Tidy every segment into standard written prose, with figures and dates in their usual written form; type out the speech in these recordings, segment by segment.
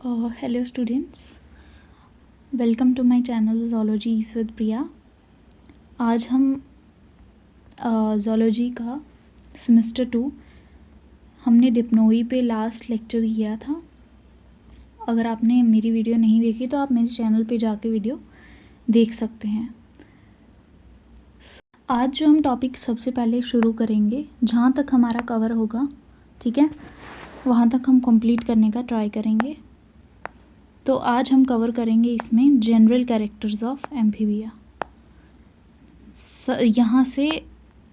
Hello students, welcome to my channel Zoologies with Priya। आज हम zoology का semester 2 हमने डिप्नोई पे लास्ट लेक्चर किया था। अगर आपने मेरी वीडियो नहीं देखी तो आप मेरे चैनल पे जाके वीडियो देख सकते हैं। आज जो हम टॉपिक सबसे पहले शुरू करेंगे, जहाँ तक हमारा कवर होगा, ठीक है, वहाँ तक हम कंप्लीट करने का ट्राई करेंगे। तो आज हम कवर करेंगे इसमें जनरल कैरेक्टर्स ऑफ एम्फीबिया। यहाँ से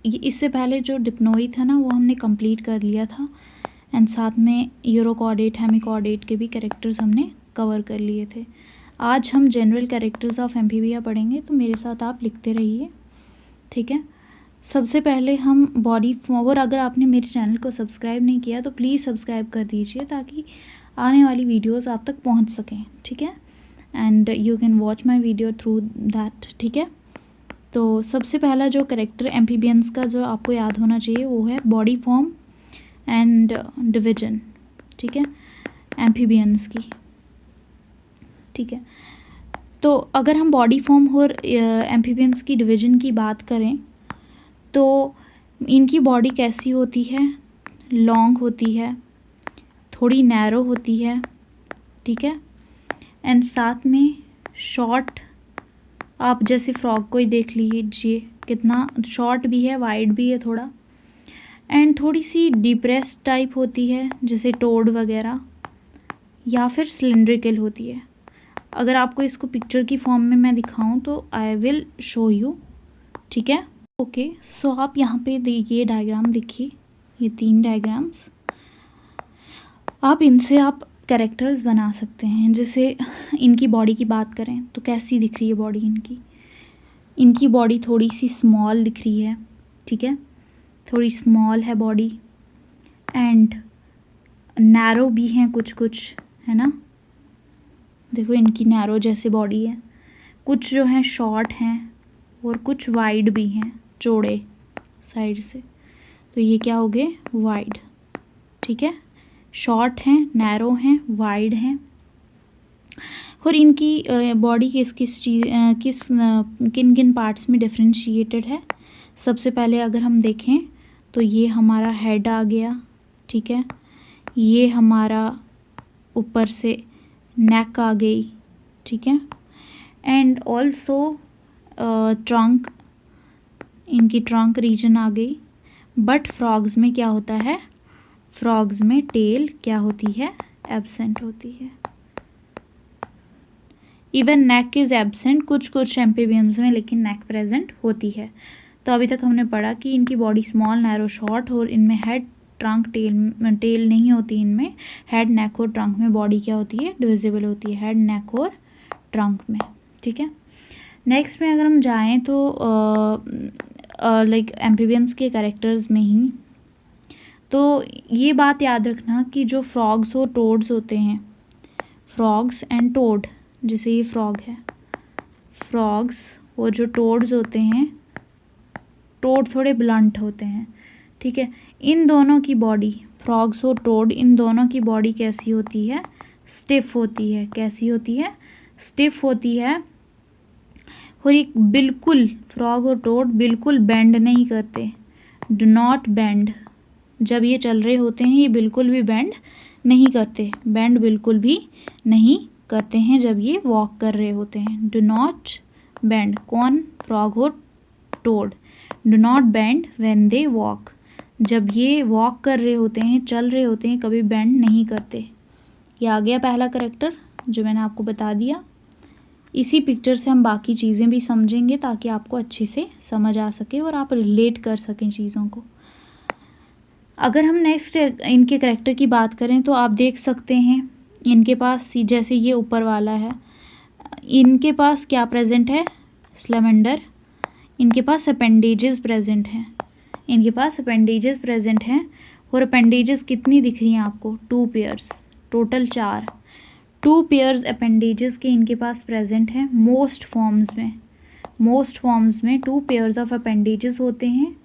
इससे पहले जो डिप्नोई था ना, वो हमने कंप्लीट कर लिया था एंड साथ में यूरोकॉर्डेट हेमिकॉर्डेट के भी कैरेक्टर्स हमने कवर कर लिए थे। आज हम जनरल कैरेक्टर्स ऑफ एम्फीबिया पढ़ेंगे, तो मेरे साथ आप लिखते रहिए, ठीक है। सबसे पहले हम बॉडी फॉर्म, और अगर आपने मेरे चैनल को सब्सक्राइब नहीं किया तो प्लीज़ सब्सक्राइब कर दीजिए ताकि आने वाली वीडियोस आप तक पहुंच सकें, ठीक है। And you can watch my video through that, ठीक है। तो सबसे पहला जो कैरेक्टर एम्फीबियंस का जो आपको याद होना चाहिए वो है बॉडी फॉर्म एंड डिवीजन, ठीक है, एम्फीबियंस की, ठीक है। तो अगर हम बॉडी फॉर्म और एम्फीबियंस की डिवीजन की बात करें तो इनकी बॉडी कैसी होती है, लॉन्ग होती है, थोड़ी नैरो होती है, ठीक है, एंड साथ में शॉर्ट, आप जैसे फ्रॉग को ही देख लीजिए कितना शॉर्ट भी है, वाइड भी है थोड़ा, एंड थोड़ी सी डिप्रेस्ड टाइप होती है जैसे टोड वगैरह, या फिर सिलिंड्रिकल होती है। अगर आपको इसको पिक्चर की फॉर्म में मैं दिखाऊं तो आई विल शो यू, ठीक है। ओके, सो आप यहाँ पे ये डायग्राम देखिए, ये 3 डायग्राम्स, आप इनसे आप कैरेक्टर्स बना सकते हैं। जैसे इनकी बॉडी की बात करें तो कैसी दिख रही है बॉडी इनकी बॉडी थोड़ी सी स्मॉल दिख रही है, ठीक है, थोड़ी स्मॉल है बॉडी, एंड नैरो भी हैं कुछ, है ना। देखो इनकी नैरो जैसे बॉडी है, कुछ जो हैं शॉर्ट हैं और कुछ वाइड भी हैं, चौड़े साइड से। तो ये क्या हो गए, वाइड, ठीक है, शॉर्ट हैं, नैरो हैं, वाइड हैं। और इनकी बॉडी किन किन पार्ट्स में डिफरेंशिएटेड है। सबसे पहले अगर हम देखें तो ये हमारा हेड आ गया, ठीक है, ये हमारा ऊपर से नेक आ गई, ठीक है, एंड ऑल्सो ट्रंक, इनकी ट्रंक रीजन आ गई। बट फ्रॉग्स में क्या होता है, फ्रॉग्स में टेल क्या होती है, एब्सेंट होती है। इवन नेक इज एब्सेंट कुछ एम्फीबियंस में, लेकिन नेक प्रेजेंट होती है। तो अभी तक हमने पढ़ा कि इनकी बॉडी स्मॉल, नैरो, शॉर्ट, और इनमें हेड, ट्रंक, टेल नहीं होती। इनमें हेड, नेक और ट्रंक में बॉडी क्या होती है, डिविजिबल होती है, हेड, नेक और ट्रंक में, ठीक है। नेक्स्ट में अगर हम जाएं तो लाइक एम्फीबियंस के कैरेक्टर्स में ही, तो ये बात याद रखना कि जो फ्रॉग्स और टोड्स होते हैं, फ्रॉग्स एंड टोड, जैसे ये फ्रॉग है, फ्रॉग्स और जो टोड्स होते हैं, टोड थोड़े ब्लंट होते हैं, ठीक है। इन दोनों की बॉडी, फ्रॉग्स और टोड, इन दोनों की बॉडी कैसी होती है, स्टिफ होती है। कैसी होती है, स्टिफ होती है। और एक बिल्कुल, फ्रॉग और टोड बिल्कुल बेंड नहीं करते, डू नॉट बेंड। जब ये चल रहे होते हैं ये बिल्कुल भी बेंड नहीं करते, बेंड बिल्कुल भी नहीं करते हैं जब ये वॉक कर रहे होते हैं। डू नॉट बेंड, कौन, फ्रॉग और toad, do not bend when they walk. जब ये वॉक कर रहे होते हैं, चल रहे होते हैं, कभी बेंड नहीं करते। ये आ गया पहला कैरेक्टर जो मैंने आपको बता दिया। इसी पिक्चर से हम बाकी चीज़ें भी समझेंगे ताकि आपको अच्छे से समझ आ सके और आप रिलेट कर सकें चीज़ों को। अगर हम नेक्स्ट इनके कैरेक्टर की बात करें तो आप देख सकते हैं इनके पास, जैसे ये ऊपर वाला है, इनके पास क्या प्रेजेंट है, स्लेमेंडर। इनके पास अपेंडेजेस प्रेजेंट हैं, इनके पास अपेंडेजेस प्रेजेंट हैं। और अपेंडेजेस कितनी दिख रही हैं आपको, 2 पेयर्स, टोटल 4, 2 पेयर्स अपेंडेजेस के इनके पास प्रेजेंट हैं। मोस्ट फॉर्म्स में 2 पेयर्स ऑफ अपेंडेजेस होते हैं।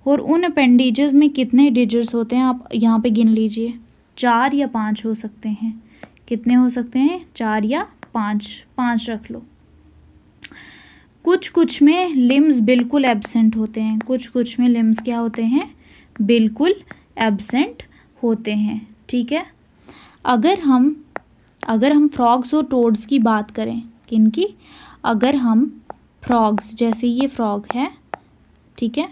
और उन अपेंडेजेस में कितने डिजिट्स होते हैं आप यहाँ पे गिन लीजिए, 4 या 5 हो सकते हैं। कितने हो सकते हैं? 4 या 5, 5 रख लो। कुछ कुछ में लिम्स बिल्कुल एब्सेंट होते हैं, कुछ कुछ में लिम्स क्या होते हैं? बिल्कुल एब्सेंट होते हैं। ठीक है, अगर हम फ्रॉग्स और टोड्स की बात करें, किनकी? अगर हम फ्रॉग्स, जैसे ये फ्रॉग है, ठीक है,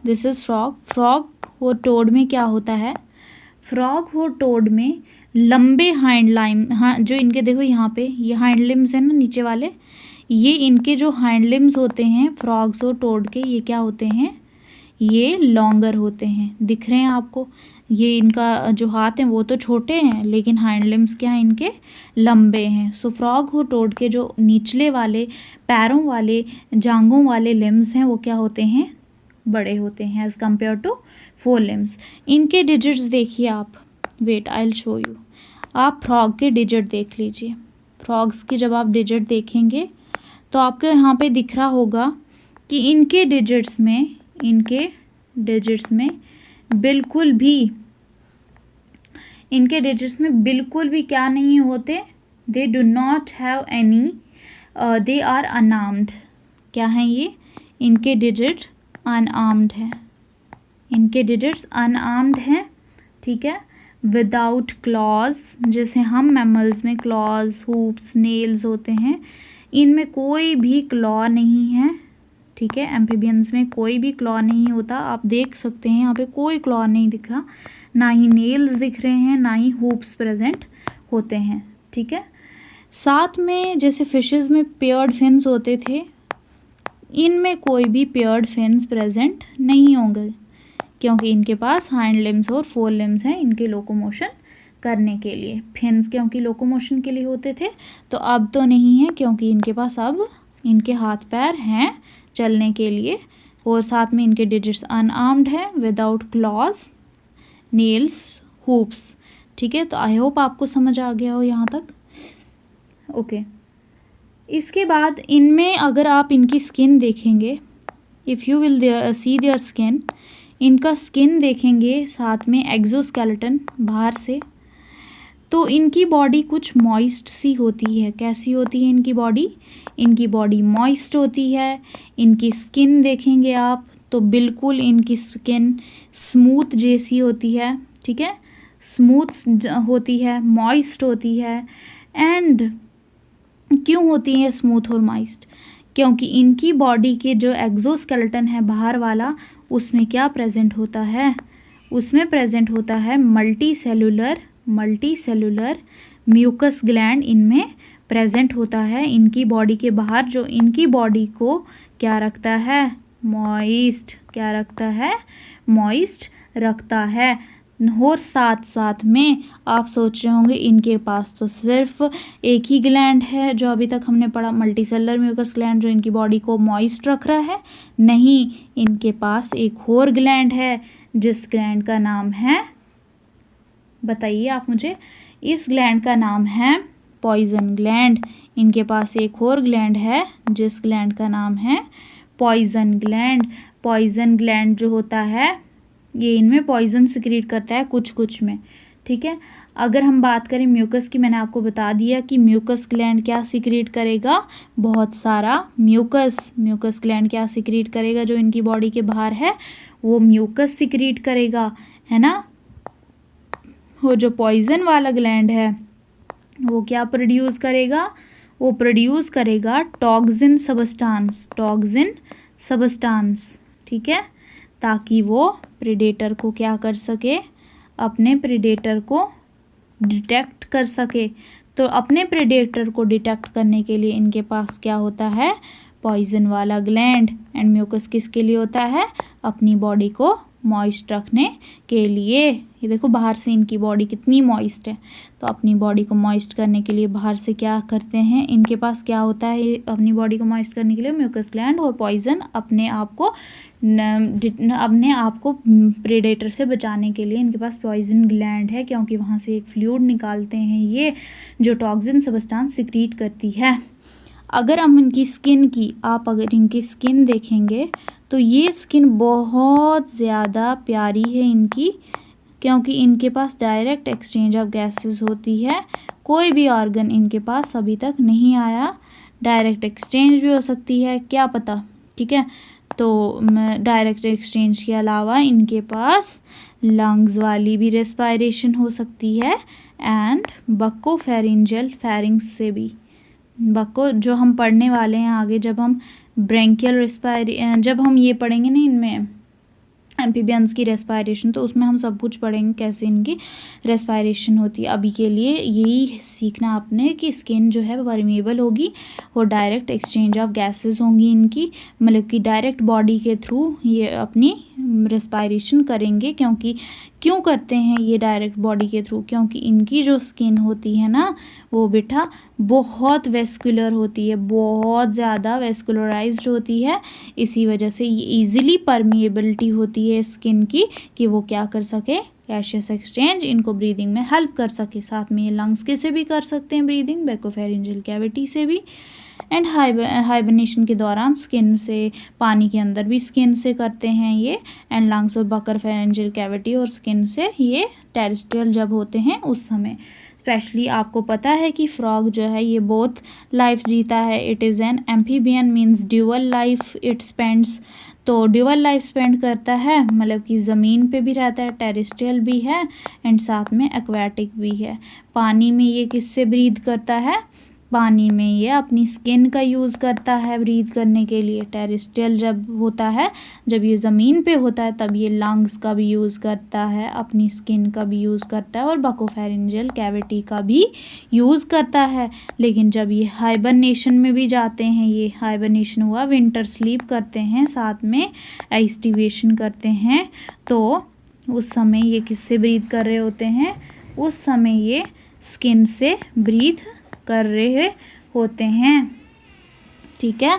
दिस इज़ फ्रॉग। फ्रॉग और टोड में क्या होता है? फ्रॉग और टोड में लंबे हाइंड लाइन, हाँ, जो इनके देखो यहाँ पे ये हाइंड लिम्स है ना नीचे वाले, ये इनके जो हाइंड लिम्स होते हैं फ्रॉग्स और टोड के, ये क्या होते हैं? ये लॉन्गर होते हैं। दिख रहे हैं आपको? ये इनका जो हाथ हैं वो तो छोटे हैं, लेकिन हाइंड लिम्स क्या हैं इनके? लंबे हैं। सो फ्रॉग और टोड के जो निचले वाले पैरों वाले, जांघों वाले लिम्स हैं वो क्या होते हैं? बड़े होते हैं as compare to four limbs. इनके डिजिट्स देखिए आप, wait I will show you. आप फ्रॉग के डिजिट देख लीजिए। फ्रॉग्स की जब आप डिजिट देखेंगे तो आपको यहाँ पे दिख रहा होगा कि इनके डिजिट्स में बिल्कुल भी क्या नहीं होते? They do not have any, they are unarmed. क्या हैं ये? इनके डिजिट अनआर्म्ड है, इनके डिजिट्स अनआर्म्ड हैं। ठीक है, विदाउट क्लॉज, जैसे हम मैमल्स में क्लॉज, हूप्स, नेल्स होते हैं, इनमें कोई भी क्लॉ नहीं है। ठीक है, एम्फीबियंस में कोई भी क्लॉ नहीं होता। आप देख सकते हैं यहाँ पे कोई क्लॉ नहीं दिख रहा, ना ही नेल्स दिख रहे हैं, ना ही हूप्स प्रेजेंट होते हैं। ठीक है, साथ में जैसे फिशेस में पेयर्ड फिन्स होते थे, इनमें कोई भी पेयर्ड फिन्स प्रेजेंट नहीं होंगे, क्योंकि इनके पास हाइंड लिम्स और फोर लिम्स हैं इनके लोकोमोशन करने के लिए। फिन्स क्योंकि लोकोमोशन के लिए होते थे, तो अब तो नहीं है, क्योंकि इनके पास अब इनके हाथ पैर हैं चलने के लिए, और साथ में इनके डिजिट्स अनआर्म्ड हैं, विदाउट क्लॉज, नेल्स, हूप्स। ठीक है, तो आई होप आपको समझ आ गया हो यहाँ तक। ओके, इसके बाद इनमें अगर आप इनकी स्किन देखेंगे, if you will see their skin, इनका स्किन देखेंगे, साथ में एक्सोस्केलेटन बाहर से, तो इनकी बॉडी कुछ मॉइस्ट सी होती है। कैसी होती है इनकी बॉडी? इनकी बॉडी मॉइस्ट होती है। इनकी स्किन देखेंगे आप तो बिल्कुल इनकी स्किन स्मूथ जैसी होती है। ठीक है, स्मूथ होती है, मॉइस्ट होती है। एंड क्यों होती है स्मूथ और मॉइस्ट? क्योंकि इनकी बॉडी के जो एक्सोस्केलेटन है बाहर वाला, उसमें क्या प्रेजेंट होता है? उसमें प्रेजेंट होता है मल्टी सेलुलर म्यूकस ग्लैंड इनमें प्रेजेंट होता है। इनकी बॉडी के बाहर जो इनकी बॉडी को क्या रखता है? मॉइस्ट। क्या रखता है? मॉइस्ट रखता है। और साथ साथ में आप सोच रहे होंगे इनके पास तो सिर्फ एक ही ग्लैंड है, जो अभी तक हमने पढ़ा मल्टी सेलुलर म्यूकस ग्लैंड, जो इनकी बॉडी को मॉइस्ट रख रहा है। नहीं, इनके पास एक और ग्लैंड है, जिस ग्लैंड का नाम है, बताइए आप मुझे, इस ग्लैंड का नाम है पॉइजन ग्लैंड। इनके पास एक और ग्लैंड है जिस ग्लैंड का नाम है पॉइजन ग्लैंड। पॉइजन ग्लैंड जो होता है ये इनमें पॉइजन सिक्रीट करता है कुछ कुछ में। ठीक है, अगर हम बात करें म्यूकस की, मैंने आपको बता दिया कि म्यूकस ग्लैंड क्या सिक्रीट करेगा? बहुत सारा म्यूकस। म्यूकस ग्लैंड क्या सिक्रीट करेगा? जो इनकी बॉडी के बाहर है वो म्यूकस सिक्रीट करेगा, है ना। वो जो पॉइजन वाला ग्लैंड है वो क्या प्रोड्यूस करेगा? वो प्रोड्यूस करेगा टॉक्सिन सबस्टांस। ठीक है, ताकि वो प्रेडेटर को क्या कर सके? अपने प्रेडेटर को डिटेक्ट कर सके। तो अपने प्रेडेटर को डिटेक्ट करने के लिए इनके पास क्या होता है? पॉइजन वाला ग्लैंड। एंड म्यूकस किसके लिए होता है? अपनी बॉडी को मॉइस्ट रखने के लिए। ये देखो बाहर से इनकी बॉडी कितनी मॉइस्ट है, तो अपनी बॉडी को मॉइस्ट करने के लिए बाहर से क्या करते हैं? इनके पास क्या होता है अपनी बॉडी को मॉइस्ट करने के लिए? म्यूकस ग्लैंड और पॉइजन। अपने आप को प्रेडेटर से बचाने के लिए इनके पास पॉइजन ग्लैंड है, क्योंकि वहाँ से एक फ्लूइड निकालते हैं ये, जो टॉक्सिन सबस्टांस सिक्रीट करती है। अगर हम इनकी स्किन देखेंगे तो ये स्किन बहुत ज़्यादा प्यारी है इनकी, क्योंकि इनके पास डायरेक्ट एक्सचेंज ऑफ गैसेस होती है कोई भी ऑर्गन इनके पास अभी तक नहीं आया। डायरेक्ट एक्सचेंज भी हो सकती है, क्या पता, ठीक है। तो डायरेक्ट एक्सचेंज के अलावा इनके पास लंग्स वाली भी रेस्पायरेशन हो सकती है एंड बकोफेरिंजियल फेरिंग्स से भी। बको जो हम पढ़ने वाले हैं आगे, जब हम ब्रेंकियल जब हम ये पढ़ेंगे ना इनमें एम्फीबियंस की रेस्पायरेशन, तो उसमें हम सब कुछ पढ़ेंगे कैसे इनकी रेस्पायरेशन होती है। अभी के लिए यही सीखना आपने कि स्किन जो है परमेबल होगी और डायरेक्ट एक्सचेंज ऑफ गैसेस होंगी इनकी, मतलब कि डायरेक्ट बॉडी के थ्रू ये अपनी रेस्पायरेशन करेंगे। क्यों करते हैं ये डायरेक्ट बॉडी के थ्रू? क्योंकि इनकी जो स्किन होती है ना वो बेटा बहुत वेस्कुलर होती है, बहुत ज़्यादा वेस्कुलराइज्ड होती है। इसी वजह से ये ईजिली परमिएबिलिटी होती है स्किन की कि वो क्या कर सके, गैसियस एक्सचेंज इनको ब्रीदिंग में हेल्प कर सके। साथ में ये लंग्स के से भी कर सकते हैं ब्रीदिंग, बैकोफेरिंजियल कैविटी से भी, एंड हाइबरनेशन के दौरान स्किन से, पानी के अंदर भी स्किन से करते हैं ये, एंड लंग्स और बकोफेरिंजियल कैविटी और स्किन से ये टेरेस्ट्रियल जब होते हैं उस समय। स्पेशली आपको पता है कि फ्रॉग जो है ये बोथ लाइफ जीता है। It is an amphibian means dual life it spends. तो ड्यूअल लाइफ स्पेंड करता है, मतलब कि ज़मीन पे भी रहता है, टेरेस्ट्रियल भी है एंड साथ में एक्वाटिक भी है। पानी में ये किससे ब्रीथ करता है? पानी में ये अपनी स्किन का यूज़ करता है ब्रीथ करने के लिए। टेरेस्ट्रियल जब होता है, जब ये ज़मीन पे होता है, तब ये लंग्स का भी यूज़ करता है, अपनी स्किन का भी यूज़ करता है और बकोफेरिंजियल कैविटी का भी यूज़ करता है। लेकिन जब ये हाइबरनेशन में भी जाते हैं, ये हाइबरनेशन हुआ, विंटर स्लीप करते हैं, साथ में एस्टिवेशन करते हैं, तो उस समय ये किससे ब्रीथ कर रहे होते हैं? उस समय ये स्किन से ब्रीथ कर रहे होते हैं, ठीक है।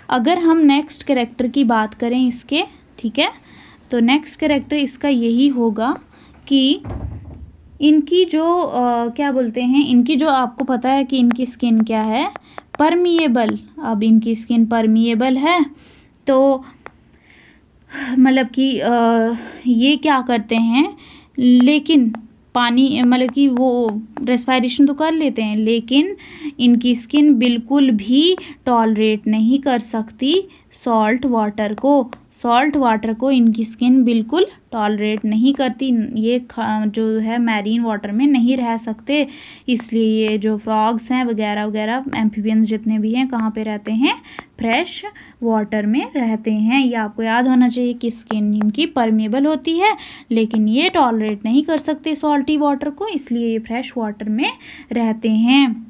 अगर हम नेक्स्ट कैरेक्टर की बात करें इसके, ठीक है, तो नेक्स्ट कैरेक्टर इसका यही होगा कि इनकी जो क्या बोलते हैं, इनकी जो आपको पता है कि इनकी स्किन क्या है, परमिएबल। अब इनकी स्किन परमिएबल है तो मतलब कि ये क्या करते हैं, लेकिन पानी मतलब कि वो रेस्पायरेशन तो कर लेते हैं, लेकिन इनकी स्किन बिल्कुल भी टॉलरेट नहीं कर सकती सॉल्ट वाटर को। सॉल्ट वाटर को इनकी स्किन बिल्कुल टॉलरेट नहीं करती। ये जो है मैरीन वाटर में नहीं रह सकते। इसलिए ये जो फ्रॉग्स हैं वगैरह वगैरह, एम्फीबियंस जितने भी हैं, कहाँ पे रहते हैं? फ्रेश वाटर में रहते हैं। ये आपको याद होना चाहिए कि स्किन इनकी परमेबल होती है, लेकिन ये टॉलरेट नहीं कर सकते सॉल्टी वाटर को, इसलिए ये फ्रेश वाटर में रहते हैं,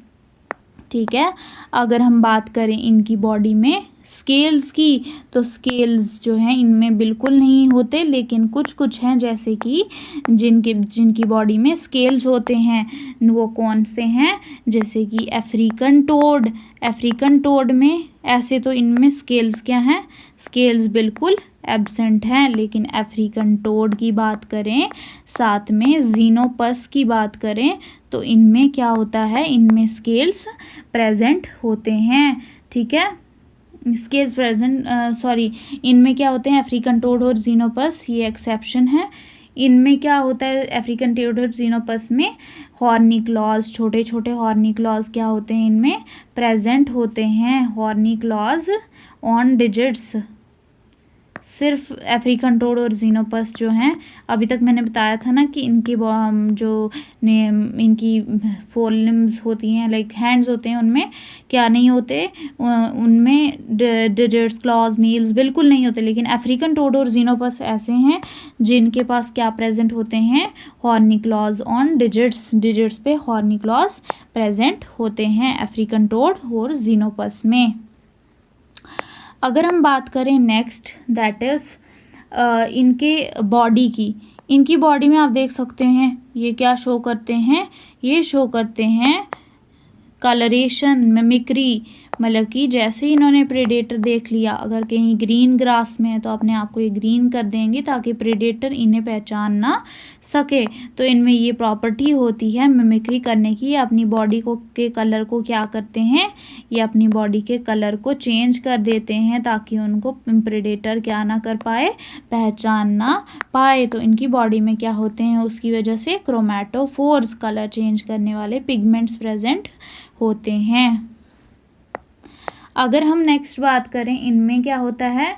ठीक है। अगर हम बात करें इनकी बॉडी में स्केल्स की, तो स्केल्स जो हैं इनमें बिल्कुल नहीं होते, लेकिन कुछ हैं जैसे कि जिनकी बॉडी में स्केल्स होते हैं। वो कौन से हैं? जैसे कि अफ्रीकन टोड। अफ्रीकन टोड में ऐसे तो इनमें स्केल्स क्या हैं? स्केल्स बिल्कुल एब्सेंट हैं। लेकिन अफ्रीकन टोड की बात करें, साथ में ज़ीनोपस की बात करें, तो इनमें क्या होता है? इनमें स्केल्स प्रेजेंट होते हैं, ठीक है। स्केल्स प्रेजेंट इनमें क्या होते हैं? अफ्रीकन टोड और ज़ीनोपस, ये एक्सेप्शन है। इनमें क्या होता है? अफ्रीकन टोड और ज़ीनोपस में हॉर्नी क्लॉज, छोटे छोटे हॉर्नी क्लॉज क्या होते हैं? इनमें प्रेजेंट होते हैं। Horny clause on digits. सिर्फ अफ्रीकन टोड और ज़ीनोपस जो हैं, अभी तक मैंने बताया था ना कि इनकी इनकी फोर लिम्स होती हैं, लाइक हैंड्स होते हैं, उनमें क्या नहीं होते? उनमें डिजिट्स, क्लॉज, नील्स बिल्कुल नहीं होते। लेकिन अफ्रीकन टोड और ज़ीनोपस ऐसे हैं जिनके पास क्या प्रेजेंट होते हैं? Horny clause on digits. Digits पे हॉर्नी क्लॉज प्रेजेंट होते हैं अफ्रीकन टोड और ज़ीनोपस में। अगर हम बात करें नेक्स्ट, दैट इज़ इनके बॉडी की। इनकी बॉडी में आप देख सकते हैं ये क्या शो करते हैं? ये शो करते हैं कलरेशन, मिमिक्री। मतलब कि जैसे ही इन्होंने प्रेडेटर देख लिया, अगर कहीं ग्रीन ग्रास में है तो अपने आप को ये ग्रीन कर देंगे ताकि प्रेडेटर इन्हें पहचान ना सके। तो इनमें ये प्रॉपर्टी होती है मिमिक्री करने की। अपनी बॉडी को के कलर को क्या करते हैं, ये अपनी बॉडी के कलर को चेंज कर देते हैं ताकि उनको प्रेडेटर क्या ना कर पाए, पहचान ना पाए। तो इनकी बॉडी में क्या होते हैं, उसकी वजह से क्रोमैटोफोर्स, कलर चेंज करने वाले पिगमेंट्स प्रेजेंट होते हैं। अगर हम नेक्स्ट बात करें, इनमें क्या होता है,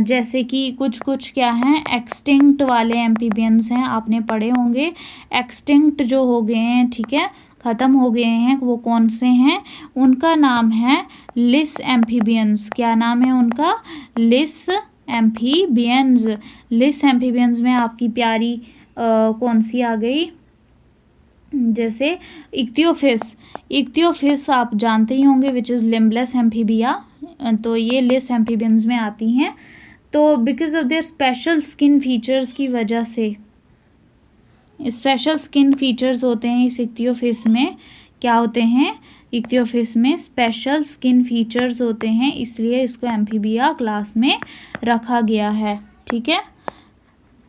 जैसे कि कुछ क्या हैं, एक्सटिंक्ट वाले एम्फीबियंस हैं, आपने पढ़े होंगे। एक्सटिंक्ट जो हो गए हैं, ठीक है, ख़त्म हो गए हैं, वो कौन से हैं, उनका नाम है लिस एम्फीबियंस। क्या नाम है उनका, लिस एम्फीबियंस। लिस एम्फीबियंस में आपकी प्यारी कौन सी आ गई, जैसे इक्तियोफिस आप जानते ही होंगे, विच इज़ लिम्बलेस एम्फीबिया। तो ये लिस एम्फीबियंस में आती हैं। तो because of their special skin features की वजह से, स्पेशल स्किन फीचर्स होते हैं इस इक्तियोफिस में, क्या होते हैं, इक्तियोफिस में स्पेशल स्किन फीचर्स होते हैं, इसलिए इसको एम्फीबिया क्लास में रखा गया है, ठीक है।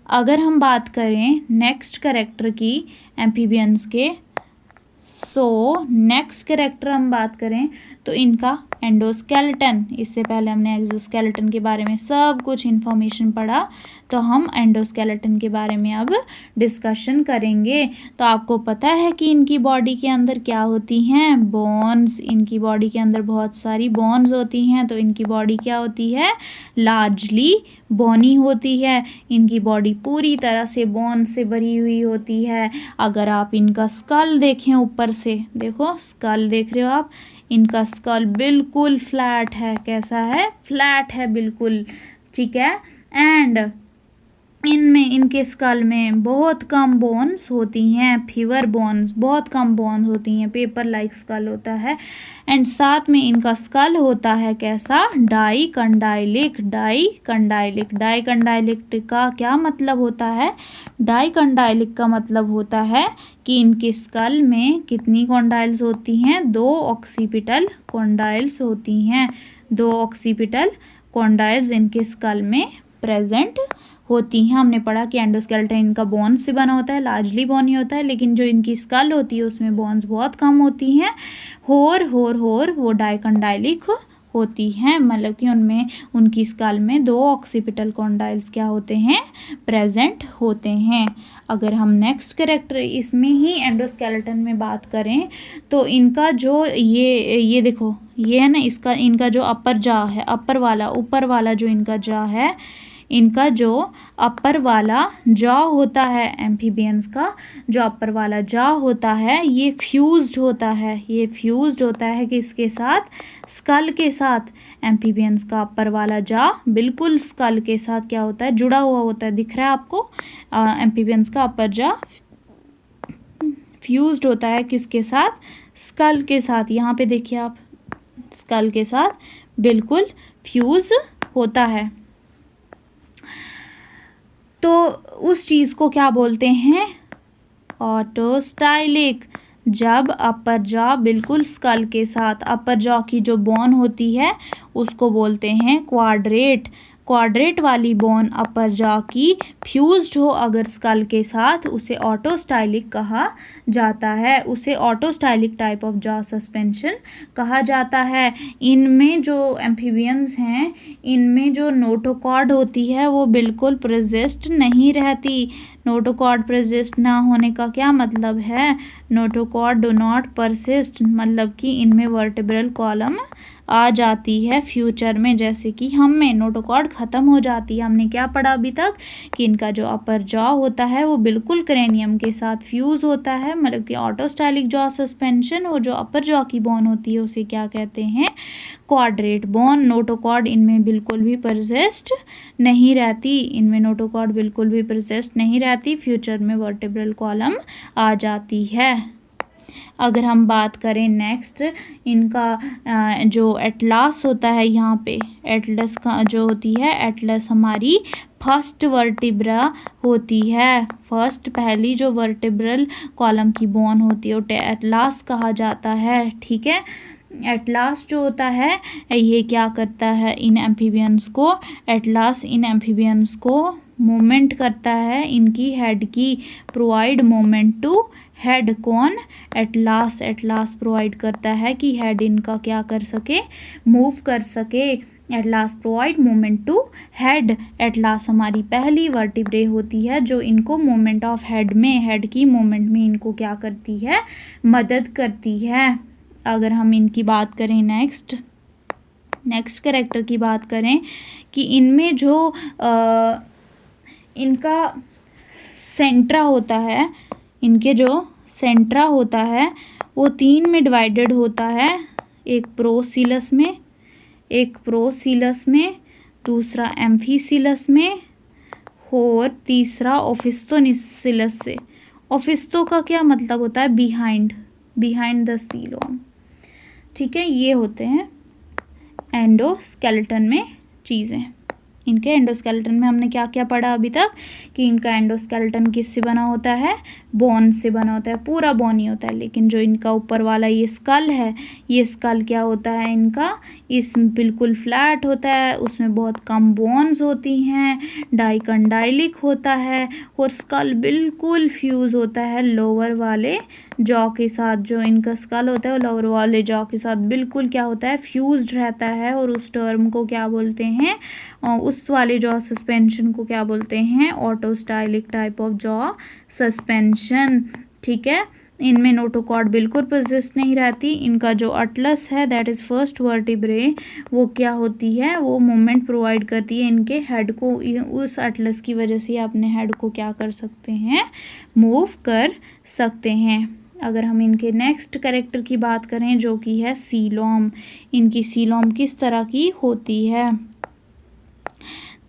अगर हम बात करें नेक्स्ट कैरेक्टर की एम्फीबियंस के, नेक्स्ट कैरेक्टर हम बात करें तो इनका एंडोस्केलेटन। इससे पहले हमने एक्सोस्केलेटन के बारे में सब कुछ इन्फॉर्मेशन पढ़ा, तो हम एंडोस्केलेटन के बारे में अब डिस्कशन करेंगे। तो आपको पता है कि इनकी बॉडी के अंदर क्या होती हैं, बोन्स। इनकी बॉडी के अंदर बहुत सारी बोन्स होती हैं। तो इनकी बॉडी क्या होती है, लार्जली बोनी होती है। इनकी बॉडी पूरी तरह से बोन से भरी हुई होती है। अगर आप इनका स्कल देखें ऊपर से, देखो स्कल देख रहे हो आप, इनका स्कल बिल्कुल फ्लैट है। कैसा है, फ्लैट है बिल्कुल, ठीक है। एंड इनमें, इनके स्कल में बहुत कम बोन्स होती हैं, फीवर बोन्स, बहुत कम बोन्स होती हैं, पेपर लाइक स्कल होता है। एंड साथ में इनका स्कल होता है कैसा, डाइकंडाइलिक। डाइकंडाइलिक का क्या मतलब होता है, डाइकंडाइलिक का मतलब होता है कि इनके स्कल में कितनी कॉन्डाइल्स होती हैं, 2 ऑक्सीपिटल कॉन्डाइल्स होती हैं। 2 ऑक्सीपिटल कॉन्डाइल्स इनके स्कल में प्रेजेंट होती हैं। हमने पढ़ा कि एंडोस्केलेटन इनका बोन्स से बना होता है, लार्जली बोनी होता है, लेकिन जो इनकी स्कल होती है उसमें बोन्स बहुत कम होती हैं। होर वो डाइकंडाइलिक होती हैं, मतलब कि उनमें, उनकी स्कल में 2 ऑक्सीपिटल कॉन्डाइल्स क्या होते हैं, प्रेजेंट होते हैं। अगर हम नेक्स्ट कैरेक्टर इसमें ही एंडोस्केलेटन में बात करें तो इनका जो ये देखो, ये है ना, इसका, इनका जो अपर जॉ है, ऊपर वाला जो इनका जॉ है, इनका जो अपर वाला जॉ होता है, एम्फीबियंस का जो अपर वाला जॉ होता है, ये फ्यूज्ड होता है। ये फ्यूज्ड होता है किसके साथ, स्कल के साथ। एम्फीबियंस का अपर वाला जॉ बिल्कुल स्कल के साथ क्या होता है, जुड़ा हुआ होता है। दिख रहा है आपको, एम्फीबियंस का अपर जॉ फ्यूज्ड होता है किसके साथ, स्कल के साथ। यहाँ पे देखिए आप, स्कल के साथ बिल्कुल फ्यूज होता है। तो उस चीज़ को क्या बोलते हैं, ऑटोस्टाइलिक। जब अपर जॉ बिल्कुल स्कल के साथ, अपर जॉ की जो बोन होती है उसको बोलते हैं क्वाड्रेट। क्वाड्रेट वाली बोन अपर जॉ की फ्यूज्ड हो अगर स्कल के साथ, उसे ऑटोस्टाइलिक कहा जाता है। उसे ऑटोस्टाइलिक टाइप ऑफ जॉ सस्पेंशन कहा जाता है। इनमें जो एम्फीबियंस हैं, इनमें जो नोटोकॉर्ड होती है वो बिल्कुल प्रेजेस्ट नहीं रहती। नोटोकॉर्ड प्रेजेस्ट ना होने का क्या मतलब है, नोटोकॉर्ड डू नॉट परसिस्ट, मतलब कि इनमें वर्टेब्रल कॉलम आ जाती है फ्यूचर में। जैसे कि हम में नोटोकॉर्ड ख़त्म हो जाती है। हमने क्या पढ़ा अभी तक कि इनका जो अपर जॉ होता है वो बिल्कुल क्रेनियम के साथ फ्यूज़ होता है, मतलब कि ऑटोस्टाइलिक जॉ सस्पेंशन। और जो अपर जॉ की बोन होती है उसे क्या कहते हैं, क्वाड्रेट बोन। नोटोकॉर्ड इनमें बिल्कुल भी परसिस्ट नहीं रहती, इनमें नोटोकॉर्ड बिल्कुल भी परसिस्ट नहीं रहती, फ्यूचर में वर्टेब्रल कॉलम आ जाती है। अगर हम बात करें नेक्स्ट, इनका जो एटलास होता है, यहाँ पे एटलस का जो होती है, एटलस हमारी फर्स्ट वर्टिब्रा होती है। फर्स्ट, पहली जो वर्टिब्रल कॉलम की बोन होती है वो एटलास कहा जाता है, ठीक है। एटलास जो होता है ये क्या करता है, इन एम्फीबियंस को, एटलास इन एम्फीबियंस को मूवमेंट करता है इनकी हेड की, प्रोवाइड मूवमेंट टू हेड। कौन? एटलास प्रोवाइड करता है कि हेड इनका क्या कर सके, मूव कर सके। Atlas provide movement to head. Atlas हमारी पहली वर्टिब्रे होती है जो इनको मूवमेंट ऑफ हेड में, हेड की मूवमेंट में इनको क्या करती है, मदद करती है। अगर हम इनकी बात करें नेक्स्ट कैरेक्टर की बात करें कि इनमें जो इनका सेंट्रा होता है, इनके जो सेंट्रा होता है वो 3 में डिवाइडेड होता है, एक प्रोसीलस में, दूसरा एम्फीसीलस में और तीसरा ओफिस्तोसिलस से। ओफिस्तो का क्या मतलब होता है? Behind the coelom. ठीक है, ये होते हैं एंडोस्केलेटन में चीज़ें। इनके एंडोस्केलेटन में हमने क्या क्या पढ़ा अभी तक कि इनका एंडोस्केलेटन किससे बना होता है, बोन से बना होता है, पूरा बोन ही होता है। लेकिन जो इनका ऊपर वाला ये स्कल है, ये स्कल क्या होता है इनका, इस बिल्कुल फ्लैट होता है, उसमें बहुत कम बोन्स होती हैं, डाइकंडाइलिक होता है और स्कल बिल्कुल फ्यूज होता है लोअर वाले जॉ के साथ। जो इनका स्कल होता है वो लोअर वाले जॉ के साथ बिल्कुल क्या होता है, फ्यूज्ड रहता है। और उस टर्म को क्या बोलते हैं, उस वाले जॉ सस्पेंशन को क्या बोलते हैं, ऑटोस्टाइलिक टाइप ऑफ जॉ सस्पेंशन। ठीक है, इनमें नोटोकॉर्ड बिल्कुल पोजिस्ट नहीं रहती। इनका जो अटलस है दैट इज़ फर्स्ट वर्टिब्रे, वो क्या होती है, वो मूवमेंट प्रोवाइड करती है इनके हेड को। उस अटलस की वजह से अपने हेड को क्या कर सकते हैं, मूव कर सकते हैं। अगर हम इनके नेक्स्ट कैरेक्टर की बात करें जो कि है सीलोम, इनकी सीलोम किस तरह की होती है,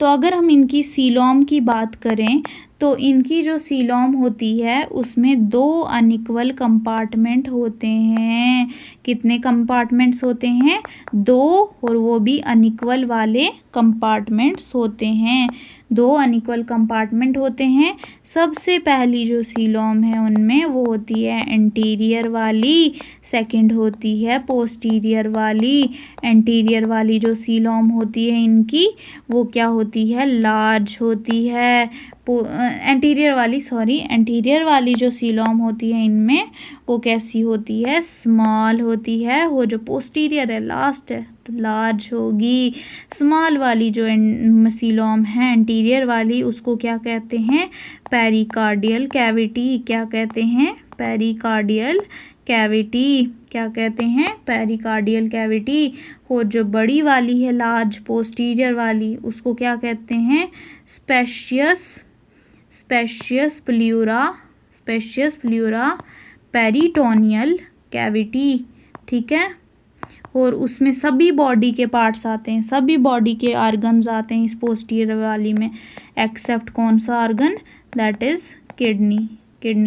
तो अगर हम इनकी सीलोम की बात करें तो इनकी जो सीलोम होती है उसमें 2 अनइक्वल कंपार्टमेंट होते हैं। कितने कंपार्टमेंट्स होते हैं? 2, और वो भी अनइक्वल वाले कंपार्टमेंट्स होते हैं। 2 अनइक्वल कंपार्टमेंट होते हैं। सबसे पहली जो सीलोम है उनमें वो होती है एंटीरियर वाली, सेकंड होती है पोस्टीरियर वाली। एंटीरियर वाली जो सीलोम होती है इनकी वो क्या होती है, लार्ज होती है। एंटीरियर वाली जो सीलोम होती है इनमें वो कैसी होती है, स्मॉल होती है। वो जो पोस्टीरियर है, लास्ट है, तो लार्ज होगी। स्मॉल वाली जो सीलोम है एंटीरियर वाली, उसको क्या कहते हैं, पेरिकार्डियल कैविटी। क्या कहते हैं, पेरिकार्डियल कैविटी। क्या कहते हैं, पेरिकार्डियल कैविटी। और जो बड़ी वाली है लार्ज पोस्टीरियर वाली, उसको क्या कहते हैं, स्पेशियस प्लूरा पेरिटोनियल कैविटी। ठीक है, और उसमें सभी बॉडी के पार्ट्स आते हैं, सभी बॉडी के ऑर्गन्स आते हैं इस पोस्टीरियर वाली में, एक्सेप्ट कौन सा ऑर्गन, दैट इज किडनी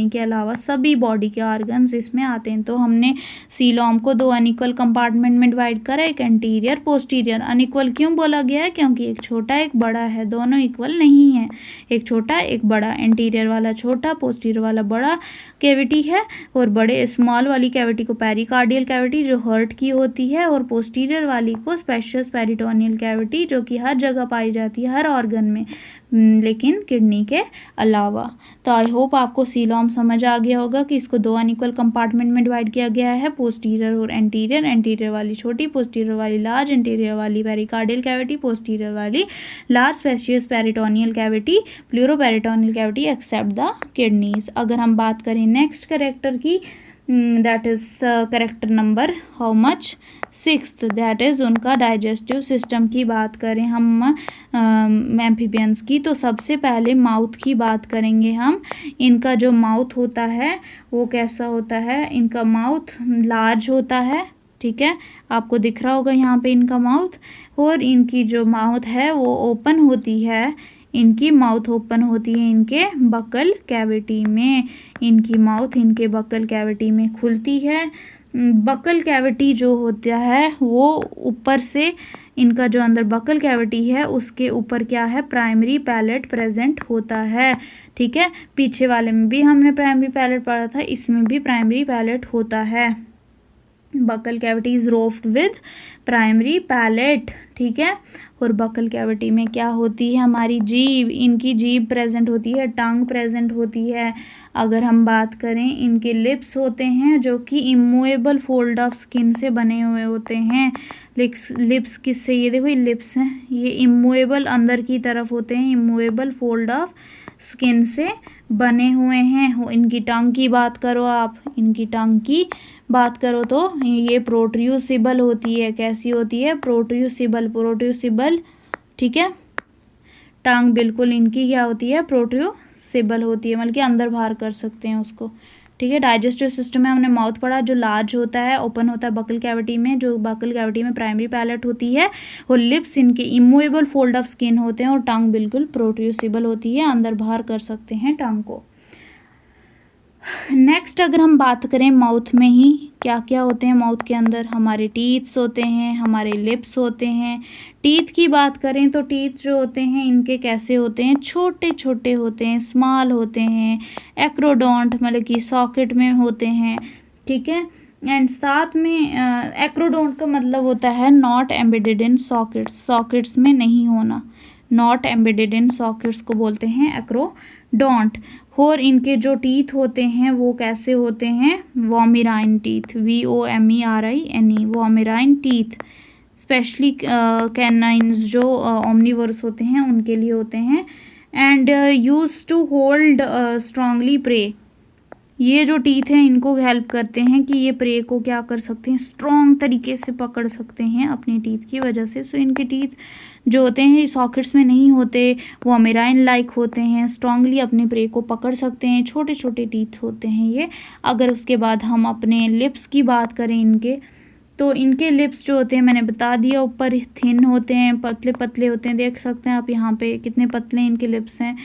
के अलावा सभी बॉडी के ऑर्गन्स इसमें आते हैं। तो हमने सीलोम को 2 अनइक्वल कंपार्टमेंट में डिवाइड करा, एक एंटीरियर पोस्टीरियर। अनइक्वल क्यों बोला गया है, क्योंकि एक छोटा एक बड़ा है, दोनों इक्वल नहीं है, एक छोटा एक बड़ा, एंटीरियर वाला छोटा, पोस्टीरियर वाला बड़ा कैविटी है। और बड़े स्मॉल वाली कैविटी को पेरिकार्डियल कैविटी जो हार्ट की होती है, और पोस्टीरियर वाली को स्पेशियस पेरिटोनियल कैविटी जो कि हर जगह पाई जाती है, हर ऑर्गन में, लेकिन किडनी के अलावा। तो आई होप आपको सीलोम समझ आ गया होगा कि इसको 2 अनइक्वल कंपार्टमेंट में डिवाइड किया गया है, पोस्टीरियर और एंटीरियर। एंटीरियर वाली छोटी, पोस्टीरियर वाली लार्ज, एंटीरियर वाली पेरिकार्डियल कैविटी, पोस्टीरियर वाली large spacious peritoneal cavity, pleuroperitoneal cavity except the kidneys. अगर हम बात करें नेक्स्ट कैरेक्टर की, that is character number how much, 6th, that is उनका डाइजेस्टिव सिस्टम की बात करें हम एम्फीबियंस की, तो सबसे पहले माउथ की बात करेंगे हम। इनका जो माउथ होता है वो कैसा होता है, इनका माउथ लार्ज होता है। ठीक है, आपको दिख रहा होगा यहाँ पे इनका माउथ। और इनकी जो माउथ है वो ओपन होती है, इनकी माउथ ओपन होती है इनके बकल कैविटी में। इनकी माउथ इनके बकल कैविटी में खुलती है। बकल कैविटी जो होता है वो ऊपर से, इनका जो अंदर बकल कैविटी है उसके ऊपर क्या है, प्राइमरी पैलेट प्रेजेंट होता है। ठीक है, पीछे वाले में भी हमने प्राइमरी पैलेट पढ़ा था, इसमें भी प्राइमरी पैलेट होता है। Buccal cavity is roofed with primary palate, ठीक है। और बकल कैविटी में क्या होती है, हमारी जीभ, इनकी जीभ प्रेजेंट होती है, टंग प्रेजेंट होती है। अगर हम बात करें, इनके लिप्स होते हैं जो कि इमूवेबल फोल्ड ऑफ स्किन से बने हुए होते हैं। लिप्स किससे, ये देखो ये लिप्स हैं, ये इमूवेबल अंदर की तरफ होते हैं, इमूवेबल फोल्ड ऑफ स्किन से बने हुए हैं। इनकी टंग की बात करो आप, इनकी टंग की बात करो तो ये प्रोट्रूसिबल होती है। कैसी होती है, प्रोट्रूसिबल, प्रोट्रूसिबल, ठीक है। टांग बिल्कुल इनकी क्या होती है, प्रोट्रूसिबल होती है, मतलब कि अंदर बाहर कर सकते हैं उसको, ठीक है। डाइजेस्टिव सिस्टम में हमने माउथ पढ़ा, जो लार्ज होता है, ओपन होता है बकल कैविटी में, जो बकल कैविटी में प्राइमरी पैलेट होती है, और लिप्स इनके इमूवेबल फोल्ड ऑफ स्किन होते हैं, और टंग बिल्कुल प्रोट्रूसिबल होती है, अंदर बाहर कर सकते हैं टंग को। नेक्स्ट अगर हम बात करें माउथ में ही क्या क्या होते हैं, माउथ के अंदर हमारे टीथ्स होते हैं, हमारे लिप्स होते हैं। टीथ की बात करें तो टीथ जो होते हैं इनके कैसे होते हैं, छोटे छोटे होते हैं, स्मॉल होते हैं, एक्रोडोंट मतलब कि सॉकेट में होते हैं, ठीक है। एंड साथ में एक्रोडोंट का मतलब होता है not embedded in sockets, sockets में नहीं होना, नॉट एम्बेडेड इन सॉकेट्स को बोलते हैं एक्रोडोंट। और इनके जो टीथ होते हैं वो कैसे होते हैं, vomerine teeth, VOMERINE, vomerine teeth, specially canines जो ओमनिवोरस होते हैं उनके लिए होते हैं। And use to hold strongly prey, ये जो टीथ हैं इनको हेल्प करते हैं कि ये प्रे को क्या कर सकते हैं, स्ट्रॉन्ग तरीके से पकड़ सकते हैं अपनी टीथ की वजह से। सो इनके टीथ जो होते हैं सॉकेट्स में नहीं होते, वो अमेराइन लाइक होते हैं, स्ट्रांगली अपने प्रे को पकड़ सकते हैं, छोटे छोटे टीथ होते हैं ये। अगर उसके बाद हम अपने लिप्स की बात करें इनके, तो इनके लिप्स जो होते हैं मैंने बता दिया, ऊपर थिन होते हैं, पतले पतले होते हैं, देख सकते हैं आप यहाँ पे कितने पतले इनके लिप्स हैं।